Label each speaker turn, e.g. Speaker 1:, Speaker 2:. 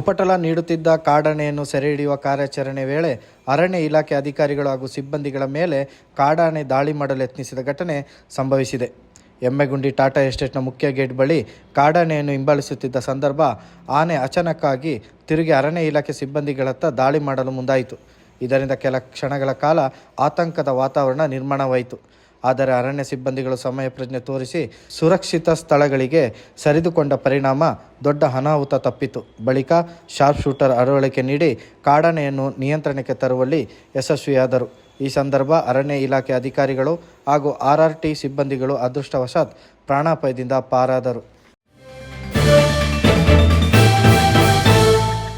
Speaker 1: ಉಪಟಳ ನೀಡುತ್ತಿದ್ದ ಕಾಡಾನೆಯನ್ನು ಸೆರೆ ಹಿಡಿಯುವ ಕಾರ್ಯಾಚರಣೆ ವೇಳೆ ಅರಣ್ಯ ಇಲಾಖೆ ಅಧಿಕಾರಿಗಳು ಹಾಗೂ ಸಿಬ್ಬಂದಿಗಳ ಮೇಲೆ ಕಾಡಾನೆ ದಾಳಿ ಮಾಡಲು ಯತ್ನಿಸಿದ ಘಟನೆ ಸಂಭವಿಸಿದೆ. ಎಮ್ಮೆಗುಂಡಿ ಟಾಟಾ ಎಸ್ಟೇಟ್ನ ಮುಖ್ಯ ಗೇಟ್ ಬಳಿ ಕಾಡಾನೆಯನ್ನು ಹಿಂಬಾಲಿಸುತ್ತಿದ್ದ ಸಂದರ್ಭ ಆನೆ ಅಚಾನಕ್ಕಾಗಿ ತಿರುಗಿ ಅರಣ್ಯ ಇಲಾಖೆ ಸಿಬ್ಬಂದಿಗಳತ್ತ ದಾಳಿ ಮಾಡಲು ಮುಂದಾಯಿತು. ಇದರಿಂದ ಕೆಲ ಕ್ಷಣಗಳ ಕಾಲ ಆತಂಕದ ವಾತಾವರಣ ನಿರ್ಮಾಣವಾಯಿತು. ಆದರೆ ಅರಣ್ಯ ಸಿಬ್ಬಂದಿಗಳು ಸಮಯ ಪ್ರಜ್ಞೆ ತೋರಿಸಿ ಸುರಕ್ಷಿತ ಸ್ಥಳಗಳಿಗೆ ಸರಿದುಕೊಂಡ ಪರಿಣಾಮ ದೊಡ್ಡ ಅನಾಹುತ ತಪ್ಪಿತು. ಬಳಿಕ ಶಾರ್ಪ್ ಶೂಟರ್ ಅರವಳಿಕೆ ನೀಡಿ ಕಾಡಾನೆಯನ್ನು ನಿಯಂತ್ರಣಕ್ಕೆ ತರುವಲ್ಲಿ ಯಶಸ್ವಿಯಾದರು. ಈ ಸಂದರ್ಭ ಅರಣ್ಯ ಇಲಾಖೆ ಅಧಿಕಾರಿಗಳು ಹಾಗೂ RRT ಸಿಬ್ಬಂದಿಗಳು ಅದೃಷ್ಟವಶಾತ್ ಪ್ರಾಣಾಪಾಯದಿಂದ ಪಾರಾದರು.